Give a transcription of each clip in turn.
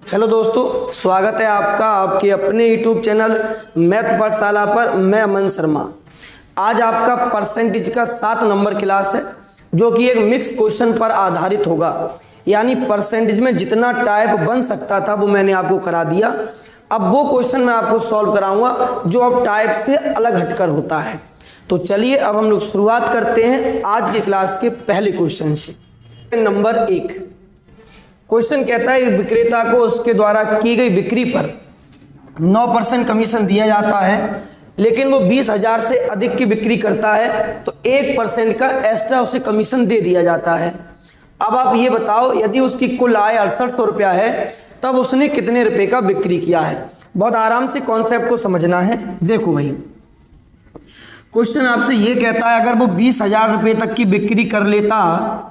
Hello दोस्तों, स्वागत है आपका आपके अपने यूट्यूब चैनल मैथ पाठशाला पर। मैं अमन शर्मा। आज आपका परसेंटेज का 7 नंबर क्लास है, जो कि एक मिक्स क्वेश्चन पर आधारित होगा। यानी परसेंटेज में जितना टाइप बन सकता था वो मैंने आपको करा दिया। अब वो क्वेश्चन मैं आपको सॉल्व कराऊंगा जो अब टाइप से अलग हटकर होता है। तो चलिए अब हम लोग शुरुआत करते हैं आज की क्लास के पहले क्वेश्चन से। नंबर 1 क्वेश्चन कहता है विक्रेता को उसके द्वारा की गई बिक्री पर 9% कमीशन दिया जाता है, लेकिन वो 20,000 से अधिक की बिक्री करता है तो 1% का एक्स्ट्रा उसे कमीशन दे दिया जाता है। अब आप ये बताओ, यदि उसकी कुल आय 6800 रुपया है तब उसने कितने रुपए का बिक्री किया है। बहुत आराम से कॉन्सेप्ट को समझना है। देखो भाई, क्वेश्चन आपसे ये कहता है अगर वो 20,000 रुपये तक की बिक्री कर लेता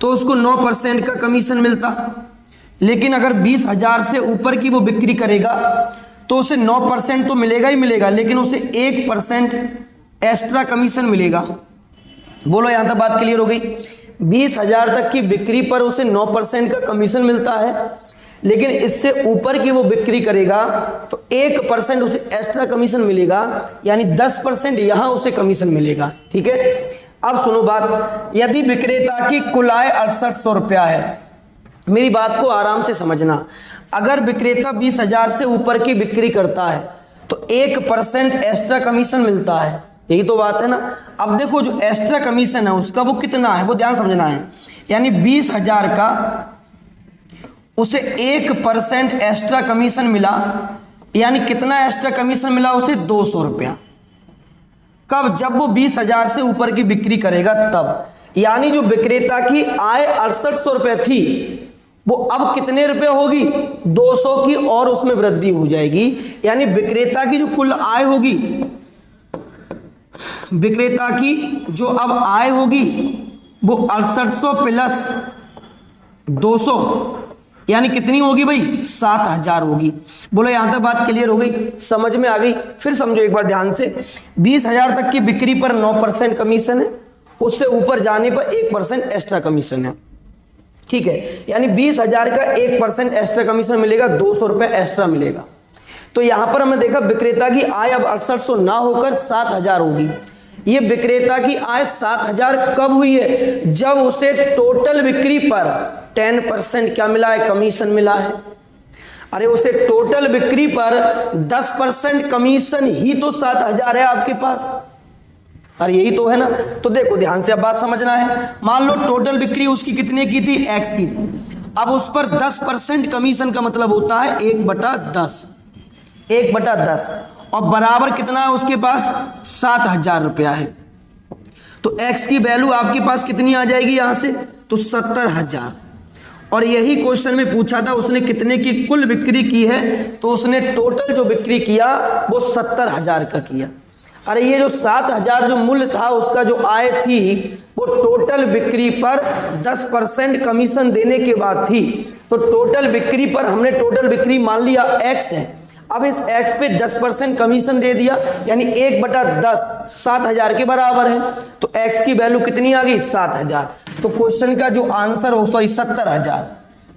तो उसको 9% का कमीशन मिलता, लेकिन अगर 20,000 से ऊपर की वो बिक्री करेगा तो उसे 9% तो मिलेगा ही मिलेगा, लेकिन उसे 1% एक्स्ट्रा कमीशन मिलेगा। बोलो, यहां तक बात क्लियर हो गई। 20,000 तक की बिक्री पर उसे 9% का कमीशन मिलता है, लेकिन इससे ऊपर की वो बिक्री करेगा तो 1% उसे एक्स्ट्रा कमीशन मिलेगा, यानी 10% यहां उसे कमीशन मिलेगा। ठीक है, अब सुनो बात। यदि विक्रेता की कुल आय 6800 रुपया है, मेरी बात को आराम से समझना। अगर विक्रेता 20,000 से ऊपर की बिक्री करता है तो 1% एक्स्ट्रा कमीशन मिलता है। यही तो बात है ना। अब देखो, जो एक्स्ट्रा कमीशन है उसका वो कितना है वो ध्यान समझना है। यानी 20,000 का उसे 1% एक्स्ट्रा कमीशन मिला, यानी कितना एक्स्ट्रा कमीशन मिला उसे 200 रुपया। कब? जब वो 20,000 से ऊपर की बिक्री करेगा तब। यानी जो विक्रेता की आय 6800 रुपये थी वो अब कितने रुपए होगी? 200 की, और उसमें वृद्धि हो जाएगी। यानी विक्रेता की जो कुल आय होगी, विक्रेता की जो अब आय होगी वो 6800 प्लस 200, यानी कितनी होगी भाई? 7,000 होगी। बोलो, यहां तक बात क्लियर हो गई, समझ में आ गई? फिर समझो एक बार ध्यान से। 20,000 तक की बिक्री पर 9% कमीशन है, उससे ऊपर जाने पर 1% एक्स्ट्रा कमीशन है। ठीक है, यानी 20,000 का 1% एक्स्ट्रा कमीशन मिलेगा, 200 रुपये एक्स्ट्रा मिलेगा। तो यहां पर हमने देखा विक्रेता की आय अब 6800 ना होकर 7,000 होगी। ये विक्रेता की आय 7,000 कब हुई है? जब उसे टोटल बिक्री पर 10% क्या मिला है? कमीशन मिला है। अरे उसे टोटल बिक्री पर 10% कमीशन ही तो 7,000 है आपके पास। अरे यही तो है ना। तो देखो ध्यान से अब बात समझना है। मान लो टोटल बिक्री उसकी कितने की थी? X की थी। अब उस पर 10% कमीशन का मतलब होता है 1/10, 1/10, और बराबर कितना है उसके पास? 7,000 रुपया है। तो X की वैल्यू आपके पास कितनी आ जाएगी यहां से? तो 70,000। और यही क्वेश्चन में पूछा था उसने कितने की कुल बिक्री की है, तो उसने टोटल जो बिक्री किया वो 70,000 का किया। अरे ये जो 7,000 जो मूल्य था उसका जो आय थी वो टोटल बिक्री पर 10% कमीशन देने के बाद थी। तो टोटल बिक्री पर हमने टोटल बिक्री मान लिया X है। अब इस X पे 10% कमीशन दे दिया, यानी 1/10 7,000 के बराबर है। तो X की वैल्यू कितनी आ गई? 7,000। तो क्वेश्चन का जो आंसर हो 70,000।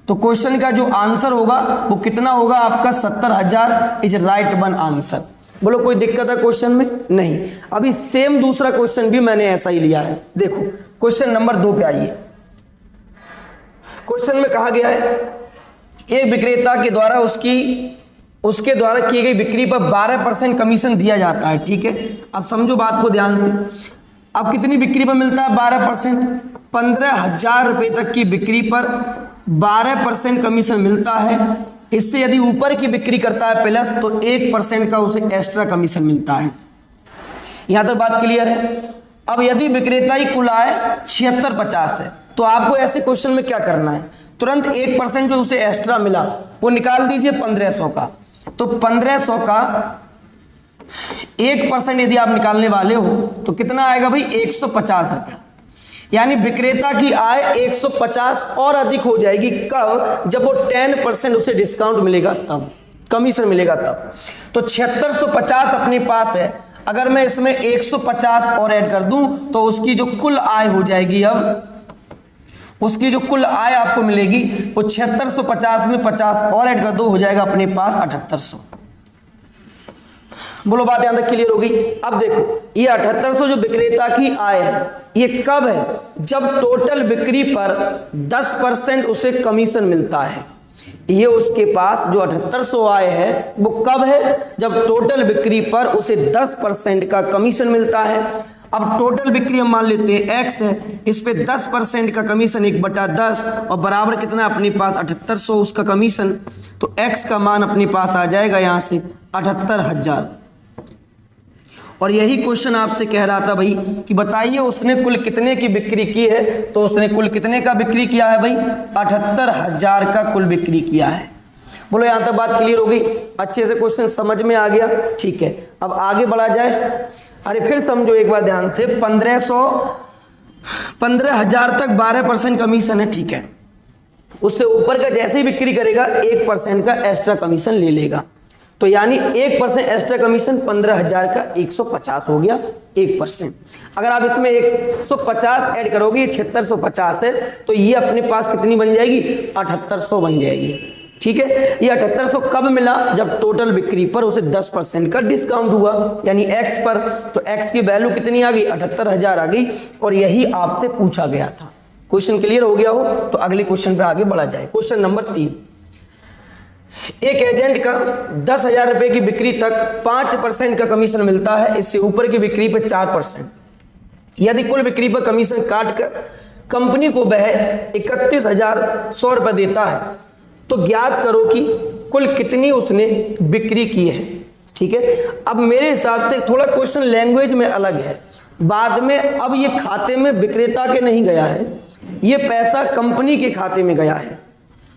तो क्वेश्चन का जो आंसर होगा वो कितना होगा आपका? 70,000 इज राइट वन आंसर। बोलो, कोई दिक्कत है क्वेश्चन में? नहीं। अभी सेम दूसरा क्वेश्चन भी मैंने ऐसा ही लिया है। देखो क्वेश्चन नंबर 2 पे आइए। क्वेश्चन में कहा गया है एक विक्रेता के द्वारा उसके द्वारा की गई बिक्री पर 12% कमीशन दिया जाता है। ठीक है, अब समझो बात को ध्यान से। अब कितनी बिक्री पर मिलता है 12%? 15,000 रुपये तक की बिक्री पर 12% कमीशन मिलता है। इससे यदि ऊपर की बिक्री करता है प्लस तो 1% का उसे एक्स्ट्रा कमीशन मिलता है। यहां तक बात क्लियर है? अब यदि विक्रेता की कुल आय 7650 है तो आपको ऐसे क्वेश्चन में क्या करना है? तुरंत 1% जो उसे एक्स्ट्रा मिला वो निकाल दीजिए 1500 का। तो 1500 का 1% यदि आप निकालने वाले हो तो कितना आएगा भाई? 150 रुपया। यानी विक्रेता की आय 150 और अधिक हो जाएगी। कब? जब वो 10% उसे डिस्काउंट मिलेगा तब, कमीशन मिलेगा तब। तो 7650 अपने पास है, अगर मैं इसमें 150 और ऐड कर दूं तो उसकी जो कुल आय हो जाएगी अब उसकी जो कुल आय आपको मिलेगी वो 7650 में 50 और ऐड कर दो, हो जाएगा अपने पास 7800। बोलो बात यहां तक क्लियर होगी। अब देखो ये 7800 जो विक्रेता की आय है ये कब है, जब टोटल बिक्री पर 10% उसे कमीशन मिलता है। ये उसके पास जो 7800 आय है वो कब है, जब टोटल बिक्री पर उसे 10% का कमीशन मिलता है। अब टोटल बिक्री हम मान लेते हैं x है, इस पे 10% का कमीशन 1/10 और बराबर कितना अपने पास 7800 उसका कमीशन, तो x का मान अपने पास आ जाएगा यहां से 78000। और यही क्वेश्चन आपसे कह रहा था भाई कि बताइए उसने कुल कितने की बिक्री की है, तो उसने कुल कितने का बिक्री किया है भाई, 78000 का कुल बिक्री किया है। बोलो यहां तक बात क्लियर हो गई, अच्छे से क्वेश्चन समझ में आ गया, ठीक है। अब आगे बढ़ा जाए। अरे फिर समझो एक बार ध्यान से, 15,000 तक 12% कमीशन है, ठीक है। उससे ऊपर का जैसे ही बिक्री करेगा 1% का एक्स्ट्रा कमीशन ले लेगा, तो यानी 1% एक्स्ट्रा कमीशन 15,000 का 150 हो गया 1%। अगर आप इसमें 150 ऐड करोगे, 7650 है, तो ये अपने पास कितनी बन जाएगी, 7800 बन जाएगी, ठीक है। ये 7800 कब मिला, जब टोटल बिक्री पर उसे 10% का डिस्काउंट हुआ, यानी x पर। तो x की वैल्यू कितनी आ गई, 78000 आ गई, और यही आपसे पूछा गया था। क्वेश्चन क्लियर हो गया हो तो अगले क्वेश्चन पे आगे बढ़ा जाए। क्वेश्चन नंबर 3, एक एजेंट का 10,000 रुपए की बिक्री तक 5% का कमीशन मिलता है, इससे ऊपर की बिक्री पर 4%। यदि कुल बिक्री पर कमीशन काट कर कंपनी को वह 31,100 रुपए देता है, तो ज्ञात करो कि कुल कितनी उसने बिक्री की है, ठीक है। अब मेरे हिसाब से थोड़ा क्वेश्चन लैंग्वेज में अलग है, बाद में अब ये खाते में विक्रेता के नहीं गया है, ये पैसा कंपनी के खाते में गया है।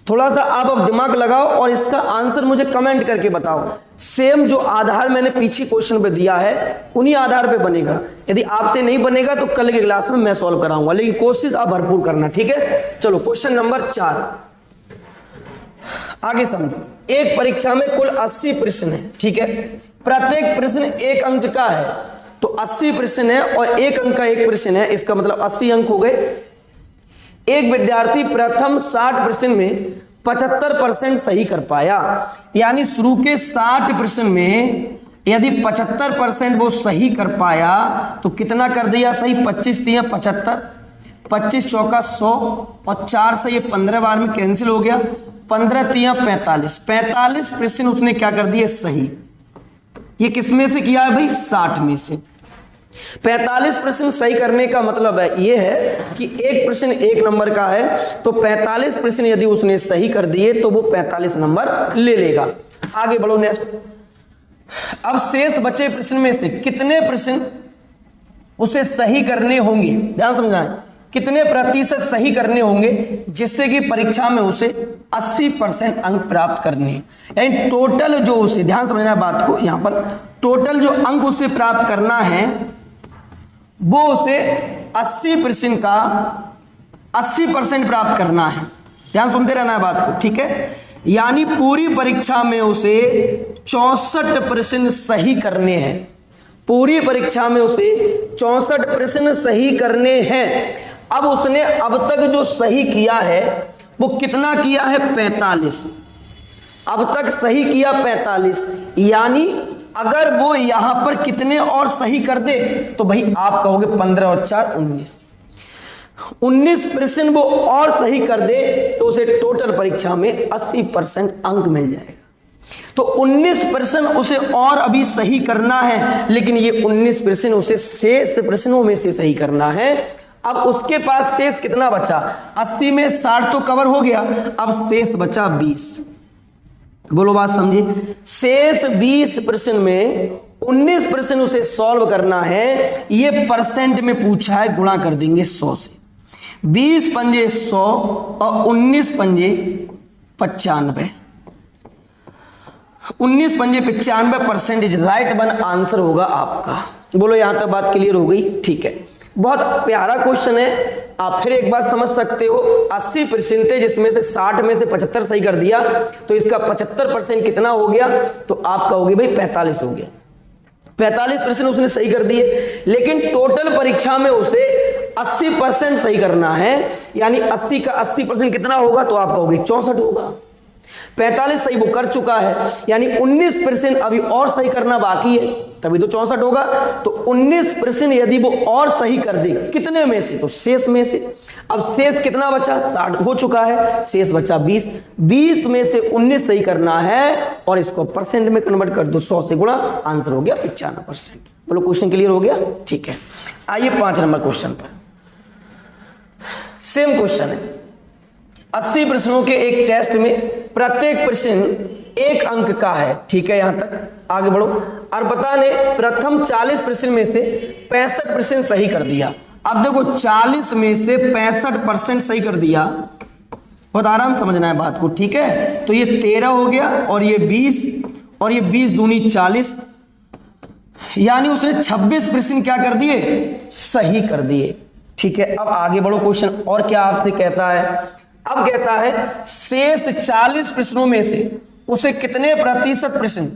थोड़ा सा आप अब दिमाग लगाओ और इसका आंसर मुझे कमेंट करके बताओ। सेम जो आधार मैंने पीछे क्वेश्चन पे दिया है उन्हीं आधार पे बनेगा। यदि आपसे नहीं बनेगा तो कल के क्लास में मैं सॉल्व कराऊंगा, लेकिन कोशिश आप भरपूर करना, ठीक है। चलो क्वेश्चन नंबर 4 आगे समझो। एक परीक्षा में कुल 80 प्रश्न है, ठीक है। प्रत्येक प्रश्न 1 अंक का है, तो 80 प्रश्न है और 1 अंक का 1 प्रश्न है, इसका मतलब 80 अंक हो गए। एक विद्यार्थी प्रथम 60 प्रश्न में 75% सही कर पाया, यानी शुरू के 60 प्रश्न में यदि 75% वो सही कर पाया तो कितना कर दिया सही, 25 3 75, 25 चौका 100 और 4 से ये 15 बार में कैंसिल हो गया, 15 3 45, 45 प्रश्न उसने क्या कर दिए सही। ये किस में से किया है भाई, 60 में से। 45 प्रश्न सही करने का मतलब है ये है कि एक प्रश्न 1 नंबर का है, तो 45 प्रश्न यदि उसने सही कर दिए तो वो 45 नंबर ले लेगा। आगे बढ़ो नेक्स्ट। अब शेष बचे प्रश्न में से कितने प्रश्न उसे सही करने होंगे, ध्यान समझना है, कितने प्रतिशत सही करने होंगे जिससे कि परीक्षा में उसे 80% अंक प्राप्त करने, यानी टोटल जो उसे, ध्यान समझना है बात को, यहां पर टोटल जो अंक उसे प्राप्त करना है वो उसे 80% का 80% प्राप्त करना है। ध्यान सुनते रहना है बात को, ठीक है। यानी पूरी परीक्षा में उसे 64 प्रश्न सही करने हैं, पूरी परीक्षा में उसे 64 प्रश्न सही करने हैं। अब उसने अब तक जो सही किया है वो कितना किया है, 45। अब तक सही किया 45, यानी अगर वो यहां पर कितने और सही कर दे तो भाई आप कहोगे 15 और 4 19, 19 प्रश्न वो और सही कर दे तो उसे टोटल परीक्षा में 80% अंक मिल जाएगा। तो 19 प्रश्न उसे और अभी सही करना है, लेकिन ये 19 प्रश्न उसे शेष प्रश्नों में से सही करना है। अब उसके पास शेष कितना बचा, 80 में 60 तो कवर हो गया, अब शेष बचा 20। बोलो बात समझे, शेष 20 प्रश्न में 19 प्रश्न उसे सॉल्व करना है। ये परसेंट में पूछा है, गुणा कर देंगे 100 से। 20 पंजे 100 और 19 पंजे 95, 19 पंजे 95 परसेंटेज राइट वन आंसर होगा आपका। बोलो यहां तक बात क्लियर हो गई, ठीक है। बहुत प्यारा क्वेश्चन है, आप फिर एक बार समझ सकते हो। 80% इसमें से 60 में से 75 सही कर दिया तो इसका 75% कितना हो गया, तो आप कहोगे भाई 45 हो गया। 45 प्रश्न उसने सही कर दिए, लेकिन टोटल परीक्षा में उसे 80% सही करना है, यानी 80 का 80% कितना होगा, तो आप कहोगे 64 होगा। 45 सही वो कर चुका है, यानी 19% अभी और सही करना बाकी है, तभी तो 64 होगा। तो 19% यदि वो और सही कर दे, कितने में से, तो शेष में से। अब शेष कितना बचा, 60 हो चुका है, शेष बचा 20। 20 में से 19 सही करना है और इसको परसेंट में कन्वर्ट कर दो, 100 से गुणा, आंसर हो गया 95%। बोलो क्वेश्चन क्लियर हो गया, ठीक है। आइए 5 नंबर क्वेश्चन पर, सेम क्वेश्चन है। 80 प्रश्नों के एक टेस्ट में प्रत्येक प्रश्न 1 अंक का है, ठीक है, यहां तक आगे बढ़ो। अर्पिता ने प्रथम 40 प्रश्न में से 65 प्रश्न सही कर दिया। अब देखो 40 में से 65% सही कर दिया, बहुत आराम समझना है बात को, ठीक है। तो ये 13 हो गया और ये 20, और ये 20 दूनी 40, यानी उसने 26 प्रश्न क्या कर दिए, सही कर दिए, ठीक है। अब आगे बढ़ो, क्वेश्चन और क्या आपसे कहता है। अब कहता है शेष 40 प्रश्नों में से उसे कितने प्रतिशत प्रश्न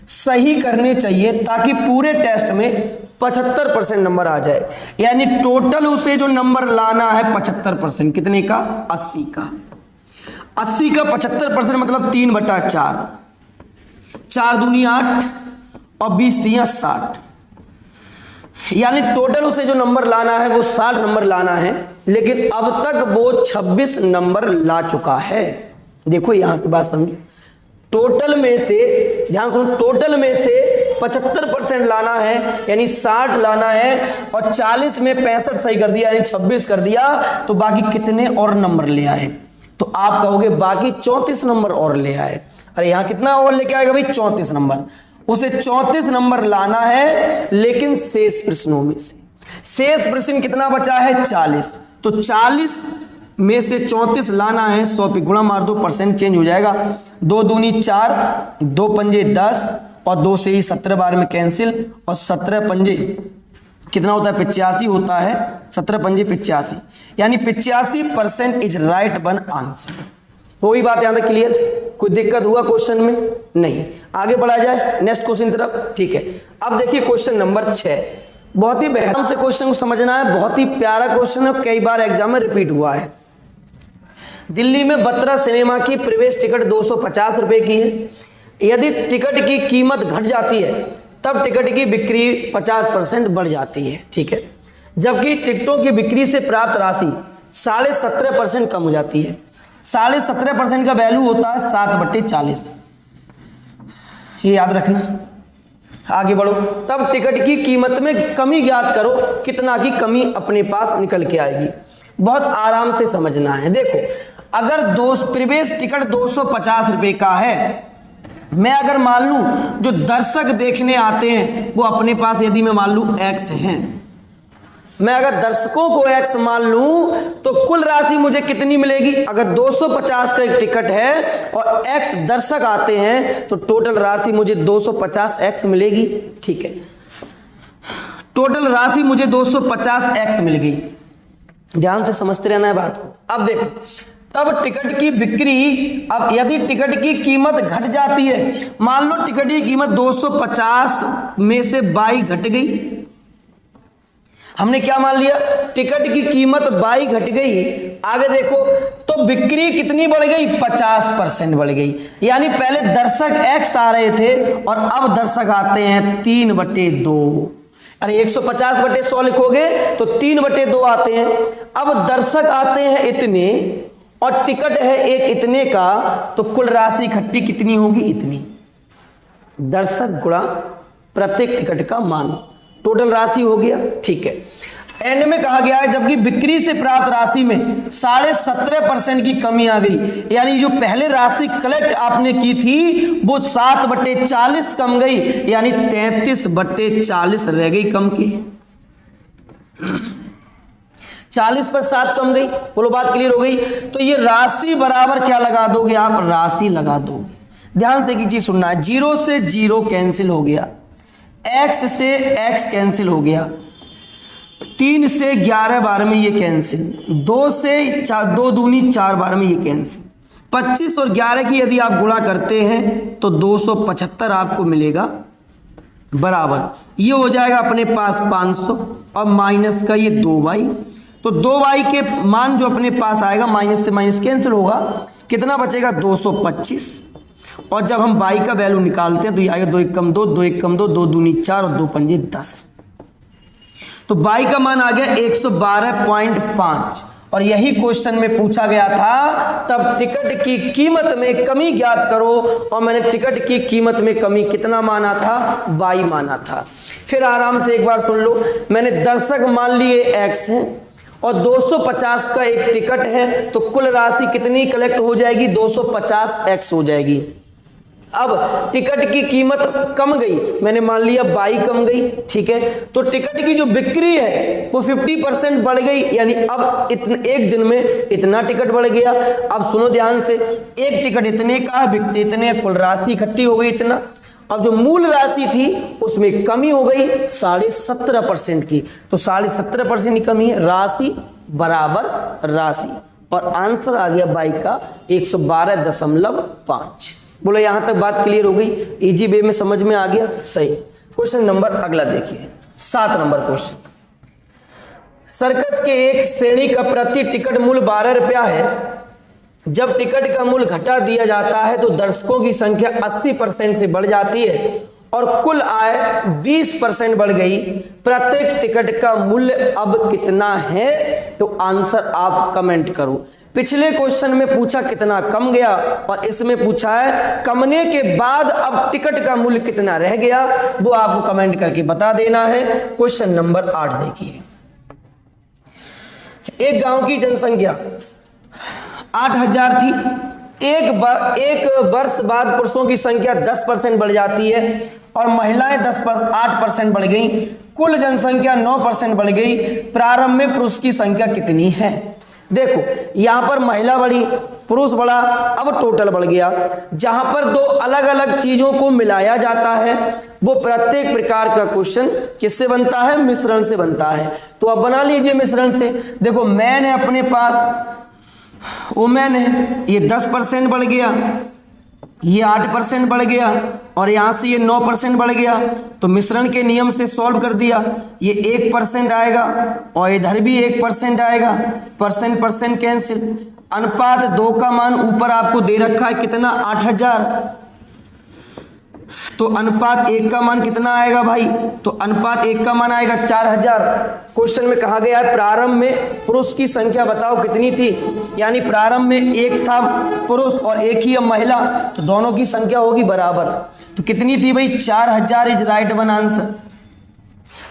सही करने चाहिए ताकि पूरे टेस्ट में 75% नंबर आ जाए। यानी टोटल उसे जो नंबर लाना है 75%, कितने का, 80 का। 80 का 75% मतलब 3/4, 4 दूनी 8 और 20 तिया 60, यानी टोटल उसे जो नंबर लाना है वो 60 नंबर लाना है, लेकिन अब तक वो 26 नंबर ला चुका है। देखो यहां से बात समझो, टोटल में से, ध्यान सुनो, टोटल में से 75% लाना है, यानी 60 लाना है, और 40 में 65 सही कर दिया, यानी 26 कर दिया, तो बाकी कितने और नंबर ले आए, तो आप कहोगे बाकी 34 नंबर और ले आए। अरे यहां कितना और लेके आएगा भाई, 34 नंबर। उसे 34 नंबर लाना है, लेकिन शेष प्रश्नों में से, शेष प्रश्न कितना बचा है, 40, तो 40 में से 34 लाना है, 100 पे गुणा मार दो, परसेंट चेंज हो जाएगा। 2 दूनी 4, 2 पंजे 10, और 2 से ही 17 बार में कैंसिल, और 17 पंजे कितना होता है, 85 होता है, 17 पंजे 85, यानी 85% इज राइट वन आंसर। वही बात यहां तक क्लियर, कोई दिक्कत हुआ क्वेश्चन में, नहीं। आगे बढ़ा जाए नेक्स्ट क्वेश्चन तरफ, ठीक है। अब देखिए क्वेश्चन नंबर 6, बहुत ही बेहतर से क्वेश्चन को समझना है, बहुत ही प्यारा क्वेश्चन है, कई बार एग्जाम में रिपीट हुआ है। दिल्ली में बत्रा सिनेमा की प्रवेश टिकट 250 रुपए की है। यदि टिकट की कीमत घट जाती है तब टिकट की बिक्री 50% बढ़ जाती है, ठीक है, जबकि टिकटों की बिक्री से प्राप्त राशि 17.5% कम हो जाती है। 17.5% का वैल्यू होता है 7/40, ये याद रखना। आगे बढ़ो, तब टिकट की कीमत में कमी ज्ञात करो, कितना की कमी अपने पास निकल के आएगी। बहुत आराम से समझना है। देखो, अगर प्रवेश टिकट 250 रुपए का है, मैं अगर मान लूं जो दर्शक देखने आते हैं वो अपने पास, यदि मैं मान लूं X हैं, मैं अगर दर्शकों को X मान लूं तो कुल राशि मुझे कितनी मिलेगी। अगर 250 का एक टिकट है और X दर्शक आते हैं तो टोटल राशि मुझे 250X मिलेगी, ठीक है, टोटल राशि मुझे 250X मिल गई। ध्यान से समझते रहना है बात को। अब देखो, तब टिकट की बिक्री, अब यदि टिकट की कीमत घट जाती है, मान लो टिकट की कीमत 250 में से 22 घट गई, हमने क्या मान लिया, टिकट की कीमत 22 घट गई। आगे देखो, तो बिक्री कितनी बढ़ गई, 50% बढ़ गई। यानी पहले दर्शक X आ रहे थे और अब दर्शक आते हैं 3/2। अरे 150/100 लिखोगे तो 3/2 आते हैं। अब दर्शक आते हैं इतने और टिकट है एक इतने का, तो कुल राशि इकट्ठी कितनी होगी, इतनी। दर्शक गुणा प्रत्येक टिकट का मान, टोटल राशि हो गया, ठीक है। एंड में कहा गया है जबकि बिक्री से प्राप्त राशि में 17.5% की कमी आ गई, यानी जो पहले राशि कलेक्ट आपने की थी वो 7/40 कम गई, यानी 33/40 रह गई कम की। 40 पर 7 कम गई, बोलो बात क्लियर हो गई। तो ये राशि बराबर क्या लगा दोगे आप, राशि लगा दोगे। ध्यान से एक चीज सुनना है, 0 से 0 कैंसिल हो गया, X से X कैंसिल हो गया, 3 से 11 बार में ये कैंसिल, 2 से 2 दूनी 4 बार में ये कैंसिल। 25 और 11 की यदि आप गुणा करते हैं तो 275 आपको मिलेगा, बराबर ये हो जाएगा अपने पास 500 और माइनस का ये 2 बाई, तो 2y के मान जो अपने पास आएगा, माइनस से माइनस कैंसिल होगा, कितना बचेगा 225। और जब हम y का वैल्यू निकालते हैं तो ये आएगा 2 1 कम 2, 2 1 कम 2, 2 दूनी 4 और 2 पंजे 10। तो y का मान आ गया 112.5। और यही क्वेश्चन में पूछा गया था, तब टिकट की कीमत में कमी ज्ञात करो, और मैंने टिकट की कीमत में कमी कितना माना था, y माना था। फिर आराम से एक बार सुन लो, मैंने दर्शक मान लिए x है और 250 का एक टिकट है, तो कुल राशि कितनी कलेक्ट हो जाएगी, 250x हो जाएगी। अब टिकट की कीमत कम गई, मैंने मान लिया बाई कम गई, ठीक है, तो टिकट की जो बिक्री है वो 50% बढ़ गई, यानी अब एक दिन में इतना टिकट बढ़ गया। अब सुनो ध्यान से, एक टिकट इतने का बिकते इतने, कुल राशि इकट्ठी हो गई इतना। अब जो मूल राशि थी उसमें कमी हो गई 17.5% की, तो 17.5% की कमी है, राशि बराबर राशि, और आंसर आ गया बाई का 112.5। बोलो यहां तक बात क्लियर हो गई, इजी वे में समझ में आ गया, सही। क्वेश्चन नंबर अगला देखिए, 7 नंबर क्वेश्चन। सर्कस के एक श्रेणी का प्रति टिकट मूल्य 12 रुपया है। जब टिकट का मूल्य घटा दिया जाता है तो दर्शकों की संख्या 80% से बढ़ जाती है और कुल आय 20% बढ़ गई। प्रत्येक टिकट का मूल्य अब कितना है, तो आंसर आप कमेंट करो। पिछले क्वेश्चन में पूछा कितना कम गया, और इसमें पूछा है कमने के बाद अब टिकट का मूल्य कितना रह गया, वो आपको कमेंट करके बता देना है। क्वेश्चन नंबर 8 देखिए, एक गांव की जनसंख्या 8000 थी। एक वर्ष बाद पुरुषों की संख्या 10% बढ़ जाती है और महिलाएं 8% बढ़ गई। कुल जनसंख्या 9% बढ़ गई। प्रारंभ में पुरुष की संख्या कितनी है? देखो यहां पर महिला बढ़ी, पुरुष बढ़ा, अब टोटल बढ़ गया। जहां पर दो अलग अलग चीजों को मिलाया जाता है वो प्रत्येक प्रकार का क्वेश्चन किससे बनता है? मिश्रण से बनता है। तो अब बना लीजिए मिश्रण से। देखो मैन है अपने पास, वुमेन है, ये 10% बढ़ गया, ये 8% बढ़ गया और यहां से ये 9% बढ़ गया। तो मिश्रण के नियम से सॉल्व कर दिया, ये 1% आएगा और इधर भी 1% आएगा, परसेंट परसेंट कैंसिल। अनुपात 2 का मान ऊपर आपको दे रखा है कितना? 8000। तो अनुपात 1 का मान कितना आएगा भाई? तो अनुपात 1 का मान आएगा 4000। क्वेश्चन में कहा गया है प्रारंभ में पुरुष की संख्या बताओ कितनी थी, यानी प्रारंभ में 1 था पुरुष और 1 ही महिला, तो दोनों की संख्या होगी बराबर। तो कितनी थी भाई? 4000 इज राइट वन आंसर।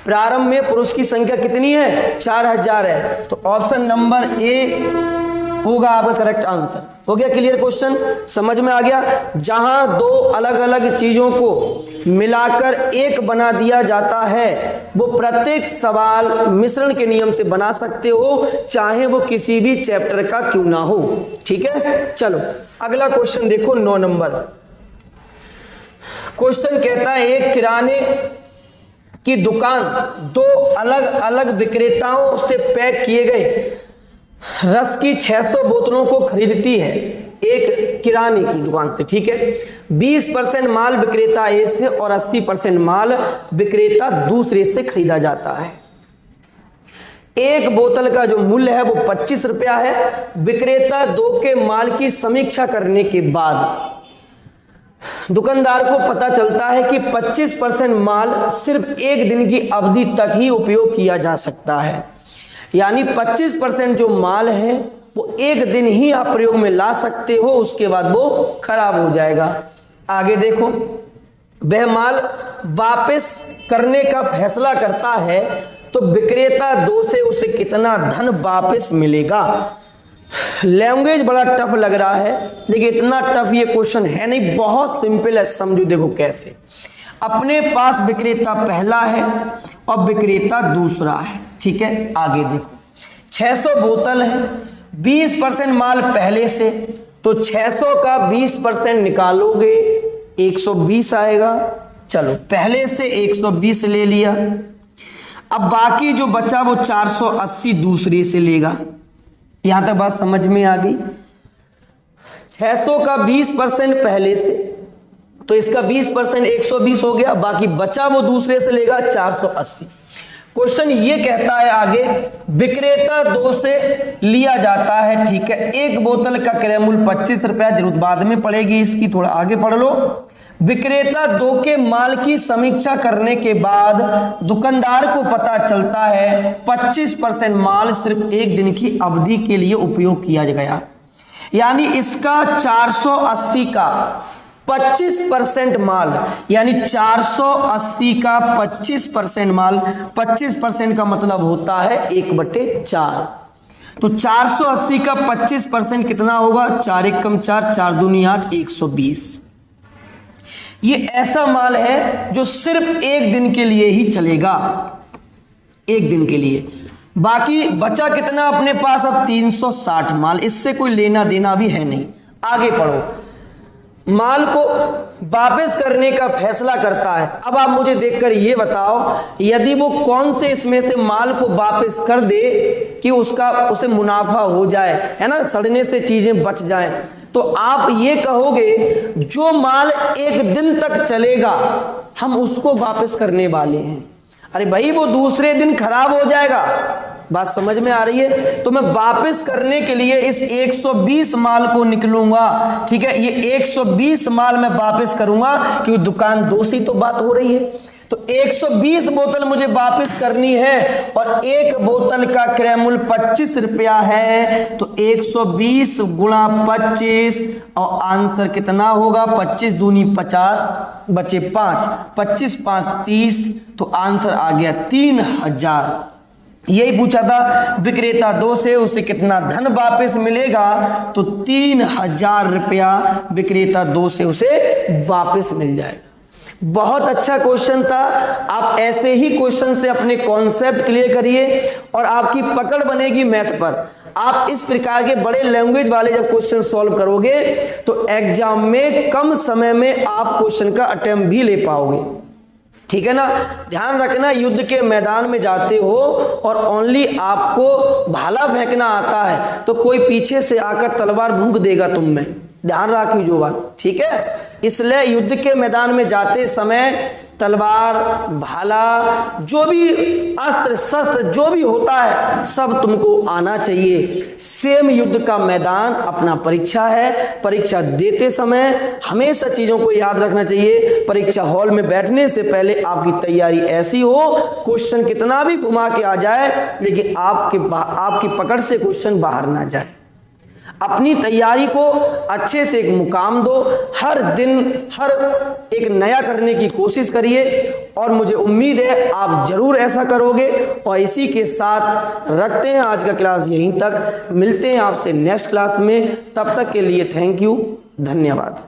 प्रारंभ में पुरुष की संख्या कितनी है? 4000 है, तो ऑप्शन नंबर ए होगा आपका करेक्ट आंसर। हो गया क्लियर? क्वेश्चन समझ में आ गया। जहां दो अलग अलग चीजों को मिलाकर एक बना दिया जाता है वो प्रत्येक सवाल मिश्रण के नियम से बना सकते हो, चाहे वो किसी भी चैप्टर का क्यों ना हो। ठीक है, चलो अगला क्वेश्चन देखो 9 नंबर क्वेश्चन कहता है एक किराने की दुकान दो अलग अलग विक्रेताओं से पैक किए गए रस की 600 बोतलों को खरीदती है एक किराने की दुकान से। ठीक है, 20% माल विक्रेता ए से और 80% माल विक्रेता दूसरे से खरीदा जाता है। एक बोतल का जो मूल्य है वो 25 रुपया है। विक्रेता 2 के माल की समीक्षा करने के बाद दुकानदार को पता चलता है कि 25% माल सिर्फ एक दिन की अवधि तक ही उपयोग किया जा सकता है, यानी 25% जो माल है वो एक दिन ही आप प्रयोग में ला सकते हो, उसके बाद वो खराब हो जाएगा। आगे देखो, वह माल वापस करने का फैसला करता है तो विक्रेता 2 से उसे कितना धन वापस मिलेगा। लैंग्वेज बड़ा टफ लग रहा है लेकिन इतना टफ ये क्वेश्चन है नहीं, बहुत सिंपल है। समझो देखो कैसे। अपने पास विक्रेता पहला है और विक्रेता दूसरा है। ठीक है, आगे देखो 600 बोतल है, 20% माल पहले से, तो 600 का 20% निकालोगे 120 आएगा। चलो पहले से 120 ले लिया, अब बाकी जो बचा वो 480 दूसरे से लेगा। यहां तक बात समझ में आ गई। 600 का 20% पहले से, तो इसका 20% 120 हो गया, बाकी बचा वो दूसरे से लेगा 480। क्वेश्चन ये कहता है आगे, विक्रेता 2 से लिया जाता है, ठीक है, एक बोतल का क्रय मूल्य 25 रुपया, जरूरत बाद में पड़ेगी इसकी, थोड़ा आगे पढ़ लो। विक्रेता 2 के माल की समीक्षा करने के बाद दुकानदार को पता चलता है 25% माल सिर्फ एक दिन की अवधि के लिए उपयोग किया गया, यानी इसका 480 का 25% माल, यानी 480 का 25% माल, 25% का मतलब होता है 1/4। तो 480 का 25% कितना होगा, 4 एकम 4, 4 दूनी 8, 120। ये ऐसा माल है जो सिर्फ एक दिन के लिए ही चलेगा, एक दिन के लिए। बाकी बचा कितना अपने पास, अब 360 माल, इससे कोई लेना देना भी है नहीं। आगे पढ़ो। माल को वापस करने का फैसला करता है। अब आप मुझे देखकर ये बताओ, यदि वो कौन से इसमें से माल को वापस कर दे कि उसे मुनाफा हो जाए, है ना, सड़ने से चीजें बच जाएं, तो आप ये कहोगे जो माल एक दिन तक चलेगा हम उसको वापस करने वाले हैं। अरे भाई वो दूसरे दिन खराब हो जाएगा, बात समझ में आ रही है? तो मैं वापस करने के लिए इस 120 माल को निकलूंगा, ठीक है, ये 120 माल मैं वापस करूंगा क्योंकि दुकान दोषी तो बात हो रही है। तो 120 बोतल मुझे वापस करनी है और एक बोतल का क्रय मूल्य 25 रुपया है, तो 120 गुणा 25 और आंसर कितना होगा, 25 दूनी 50, बचे 5, 25 5 30, तो आंसर आ गया 3000। यही पूछा था, विक्रेता 2 से उसे कितना धन वापस मिलेगा, तो 3000 रुपया विक्रेता 2 से उसे वापस मिल जाएगा। बहुत अच्छा क्वेश्चन था। आप ऐसे ही क्वेश्चन से अपने कॉन्सेप्ट क्लियर करिए और आपकी पकड़ बनेगी मैथ पर। आप इस प्रकार के बड़े लैंग्वेज वाले जब क्वेश्चन सॉल्व करोगे तो एग्जाम में कम समय में आप क्वेश्चन का अटेम्प्ट भी ले पाओगे, ठीक है ना। ध्यान रखना, युद्ध के मैदान में जाते हो और ओनली आपको भाला फेंकना आता है तो कोई पीछे से आकर तलवार भूंक देगा तुम में, ध्यान रखिए जो बात, ठीक है। इसलिए युद्ध के मैदान में जाते समय तलवार, भाला, जो भी अस्त्र शस्त्र जो भी होता है सब तुमको आना चाहिए। सेम युद्ध का मैदान अपना परीक्षा है। परीक्षा देते समय हमेशा चीज़ों को याद रखना चाहिए। परीक्षा हॉल में बैठने से पहले आपकी तैयारी ऐसी हो, क्वेश्चन कितना भी घुमा के आ जाए लेकिन आपकी पकड़ से क्वेश्चन बाहर ना जाए। अपनी तैयारी को अच्छे से एक मुकाम दो, हर दिन हर एक नया करने की कोशिश करिए और मुझे उम्मीद है आप जरूर ऐसा करोगे। और इसी के साथ रखते हैं आज का क्लास यहीं तक, मिलते हैं आपसे नेक्स्ट क्लास में, तब तक के लिए थैंक यू, धन्यवाद।